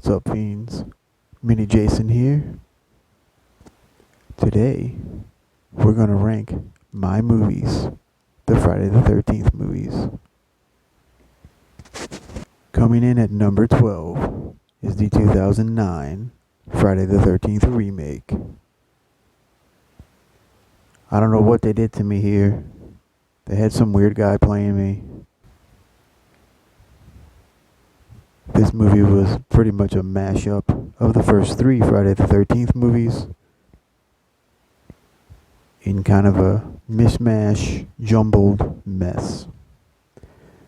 What's up, fiends? Mini Jason here. Today, we're gonna rank my movies, the Friday the 13th movies. Coming in at number 12 is the 2009 Friday the 13th remake. I don't know what they did to me here. They had some weird guy playing me. This movie was pretty much a mashup of the first three Friday the 13th movies in kind of a mishmash, jumbled mess.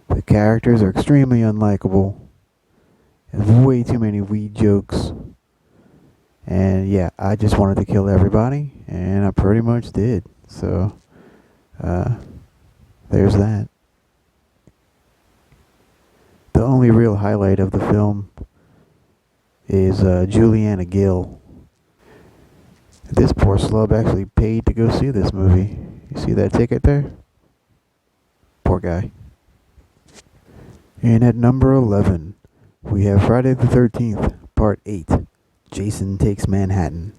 The characters are extremely unlikable. There's way too many weed jokes. And yeah, I just wanted to kill everybody, and I pretty much did. So, there's that. The only real highlight of the film is Juliana Gill. This poor slub actually paid to go see this movie. You see that ticket there? Poor guy. And at number 11, we have Friday the 13th, Part 8, Jason Takes Manhattan.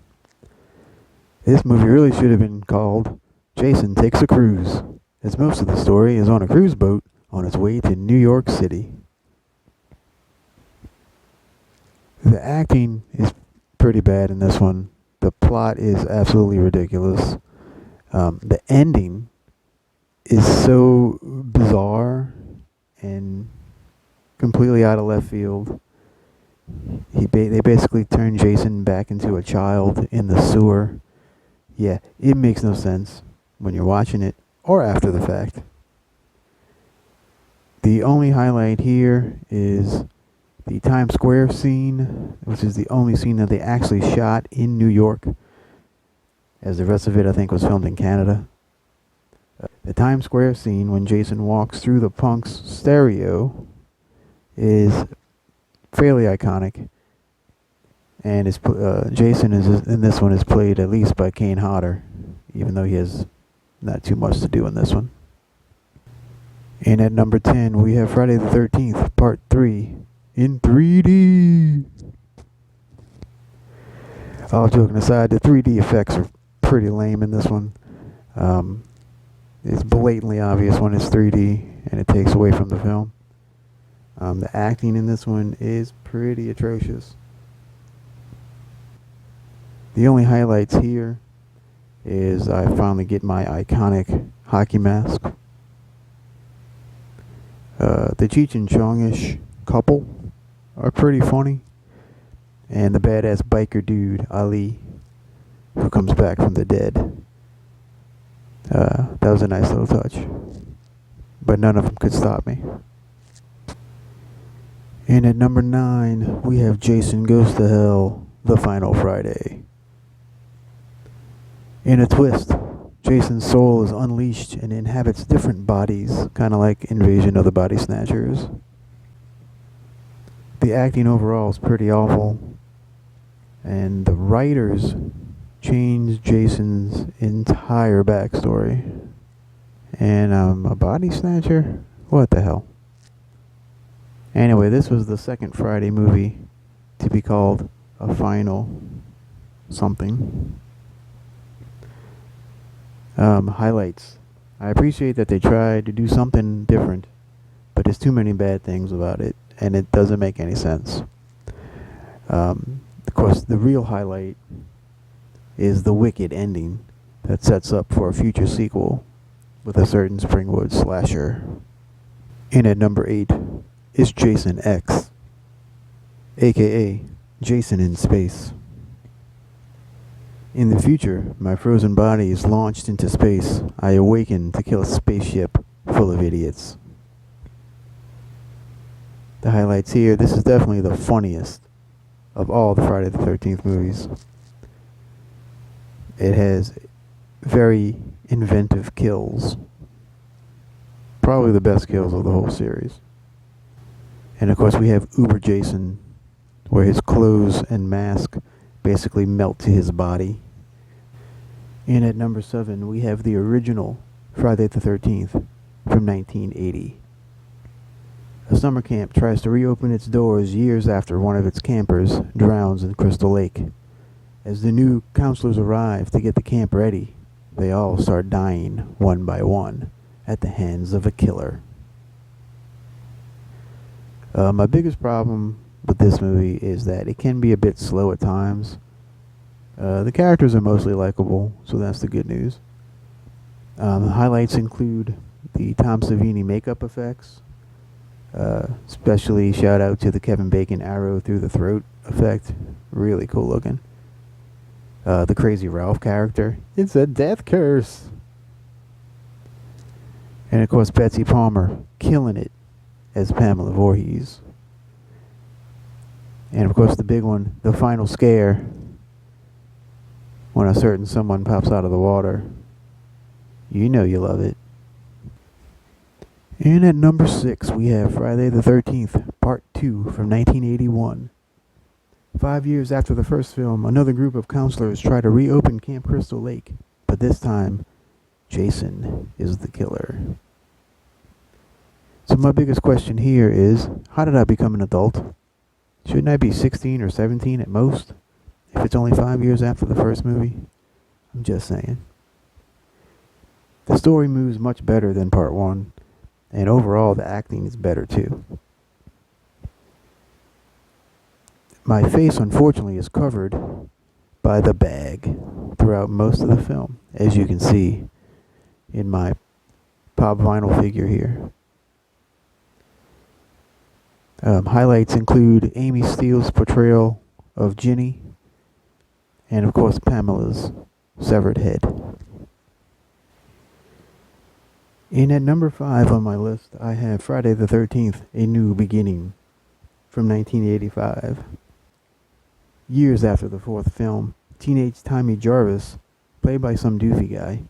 This movie really should have been called Jason Takes a Cruise, as most of the story is on a cruise boat on its way to New York City. The acting is pretty bad in this one. The plot is absolutely ridiculous. The ending is so bizarre and completely out of left field. They basically turn Jason back into a child in the sewer. Yeah, it makes no sense when you're watching it or after the fact. The only highlight here is the Times Square scene, which is the only scene that they actually shot in New York, as the rest of it I think was filmed in Canada. The Times Square scene when Jason walks through the punk's stereo is fairly iconic, and Jason is in this one is played at least by Kane Hodder, even though he has not too much to do in this one. And at number 10 we have Friday the 13th Part 3 in 3D. All joking aside, the 3D effects are pretty lame in this one. It's blatantly obvious when it's 3D, and it takes away from the film. The acting in this one is pretty atrocious. The only highlights here is I finally get my iconic hockey mask. The Cheech and Chong-ish couple are pretty funny. And the badass biker dude, Ali, who comes back from the dead. That was a nice little touch. But none of them could stop me. And at number 9, we have Jason Goes to Hell, The Final Friday. In a twist, Jason's soul is unleashed and inhabits different bodies, kind of like Invasion of the Body Snatchers. The acting overall is pretty awful, and the writers changed Jason's entire backstory. And a body snatcher? What the hell? Anyway, this was the second Friday movie to be called a final something. Highlights. I appreciate that they tried to do something different, but there's too many bad things about it, and it doesn't make any sense. Of course, the real highlight is the wicked ending that sets up for a future sequel with a certain Springwood slasher. And at number 8 is Jason X, aka Jason in Space. In the future, my frozen body is launched into space. I awaken to kill a spaceship full of idiots. The highlights here, this is definitely the funniest of all the Friday the 13th movies. It has very inventive kills. Probably the best kills of the whole series. And of course we have Uber Jason, where his clothes and mask basically melt to his body. And at number 7 we have the original Friday the 13th from 1980. A summer camp tries to reopen its doors years after one of its campers drowns in Crystal Lake. As the new counselors arrive to get the camp ready, they all start dying one by one at the hands of a killer. My biggest problem with this movie is that it can be a bit slow at times. The characters are mostly likable, so that's the good news. Highlights include the Tom Savini makeup effects, especially shout out to the Kevin Bacon arrow through the throat effect. Really cool looking. The Crazy Ralph character. It's a death curse. And of course, Betsy Palmer killing it as Pamela Voorhees. And of course, the big one, the final scare, when a certain someone pops out of the water. You know you love it. And at number 6, we have Friday the 13th, Part 2 from 1981. 5 years after the first film, another group of counselors try to reopen Camp Crystal Lake, but this time, Jason is the killer. So my biggest question here is, how did I become an adult? Shouldn't I be 16 or 17 at most, if it's only 5 years after the first movie? I'm just saying. The story moves much better than Part 1, and overall the acting is better too. My face, unfortunately, is covered by the bag throughout most of the film, as you can see in my pop vinyl figure here. Highlights include Amy Steele's portrayal of Ginny, and of course Pamela's severed head. And at number 5 on my list, I have Friday the 13th, A New Beginning, from 1985. Years after the fourth film, teenage Tommy Jarvis, played by some doofy guy,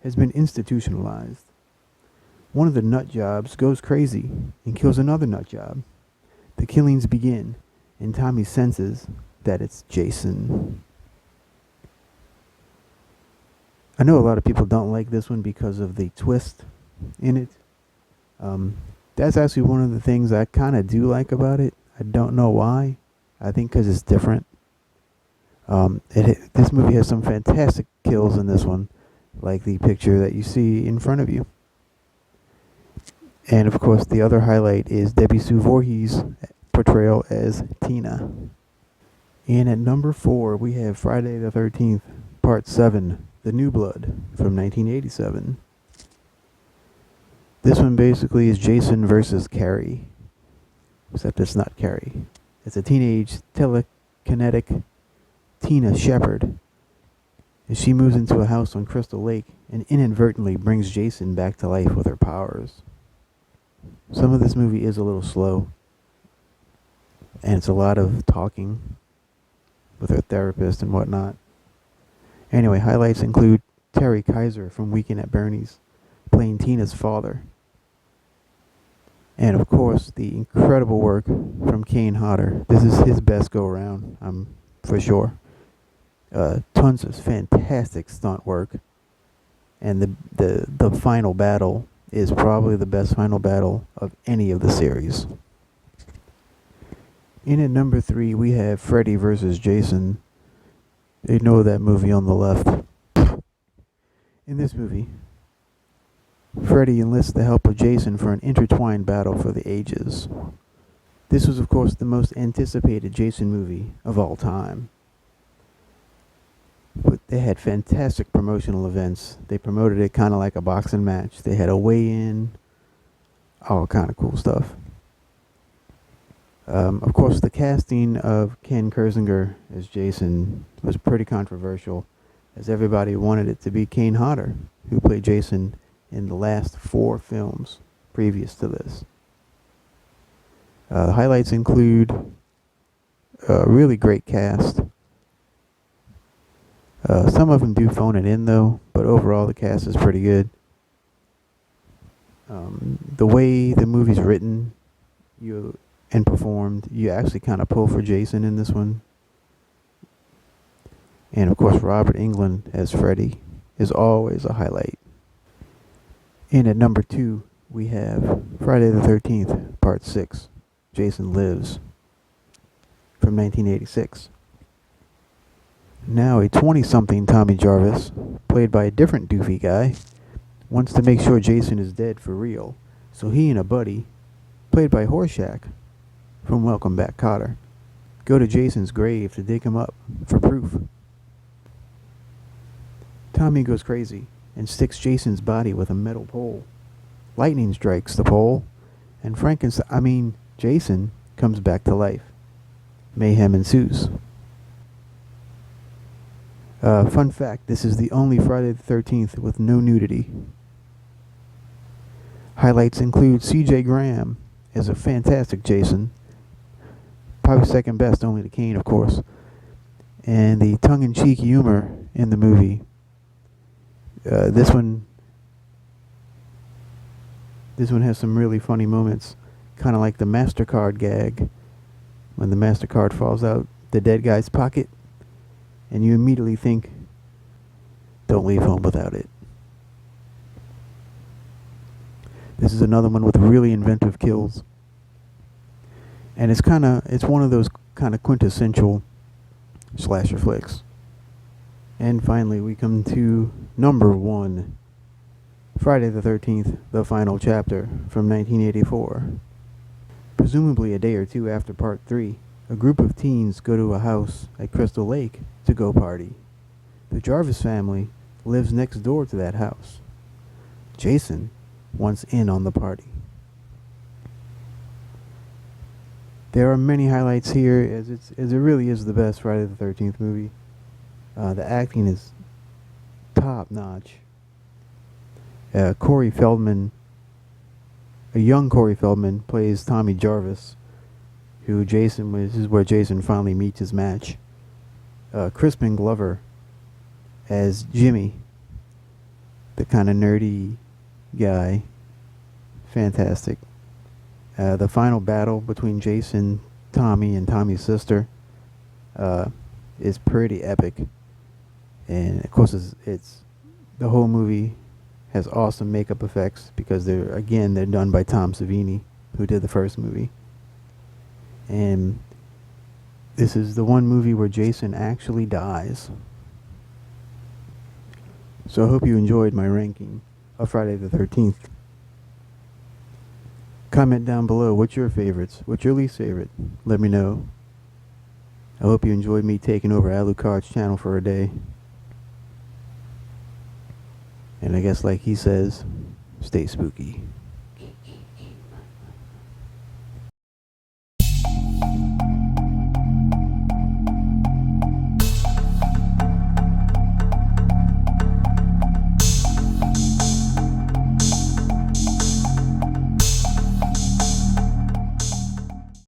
has been institutionalized. One of the nut jobs goes crazy and kills another nut job. The killings begin, and Tommy senses that it's Jason. I know a lot of people don't like this one because of the twist in it. That's actually one of the things I kind of do like about it. I don't know why. I think because it's different. This movie has some fantastic kills in this one, like the picture that you see in front of you. And of course, the other highlight is Debbie Sue Voorhees' portrayal as Tina. And at number 4, we have Friday the 13th, Part 7, The New Blood, from 1987. This one basically is Jason versus Carrie, except it's not Carrie. It's a teenage telekinetic Tina Shepard, and she moves into a house on Crystal Lake and inadvertently brings Jason back to life with her powers. Some of this movie is a little slow, and it's a lot of talking with her therapist and whatnot. Anyway, highlights include Terry Kaiser from Weekend at Bernie's, playing Tina's father. And of course, the incredible work from Kane Hodder. This is his best go-around, for sure. Tons of fantastic stunt work. And the final battle is probably the best final battle of any of the series. In at number 3, we have Freddy vs. Jason. Ignore that movie on the left. In this movie, Freddy enlists the help of Jason for an intertwined battle for the ages. This was, of course, the most anticipated Jason movie of all time. But they had fantastic promotional events. They promoted it kind of like a boxing match. They had a weigh-in, all kind of cool stuff. Of course, the casting of Ken Kirzinger as Jason was pretty controversial, as everybody wanted it to be Kane Hodder, who played Jason in the last 4 films previous to this. The highlights include a really great cast. Some of them do phone it in though, but overall the cast is pretty good. The way the movie's written and performed, you actually kind of pull for Jason in this one. And of course, Robert Englund as Freddy is always a highlight. And at number 2, we have Friday the 13th, Part 6, Jason Lives, from 1986. Now, a 20-something Tommy Jarvis, played by a different doofy guy, wants to make sure Jason is dead for real, so he and a buddy, played by Horshack from Welcome Back, Kotter, go to Jason's grave to dig him up for proof. Tommy goes crazy and sticks Jason's body with a metal pole. Lightning strikes the pole, and Jason comes back to life. Mayhem ensues. Fun fact, this is the only Friday the 13th with no nudity. Highlights include C.J. Graham as a fantastic Jason, probably second best only to Kane, of course, and the tongue-in-cheek humor in the movie. This one has some really funny moments, kind of like the MasterCard gag, when the MasterCard falls out the dead guy's pocket, and you immediately think, don't leave home without it. This is another one with really inventive kills. And it's one of those kind of quintessential slasher flicks. And finally, we come to number 1, Friday the 13th, the final chapter, from 1984. Presumably a day or two after Part 3, a group of teens go to a house at Crystal Lake to go party. The Jarvis family lives next door to that house. Jason wants in on the party. There are many highlights here, as it really is the best Friday the 13th movie. The acting is top notch. Corey Feldman, a young Corey Feldman, plays Tommy Jarvis, this is where Jason finally meets his match. Crispin Glover as Jimmy, the kind of nerdy guy. Fantastic. The final battle between Jason, Tommy, and Tommy's sister is pretty epic. And of course, it's the whole movie has awesome makeup effects because they're done by Tom Savini, who did the first movie. And this is the one movie where Jason actually dies. So I hope you enjoyed my ranking of Friday the 13th. Comment down below, what's your favorites? What's your least favorite? Let me know. I hope you enjoyed me taking over Alucard's channel for a day. And I guess like he says, stay spooky.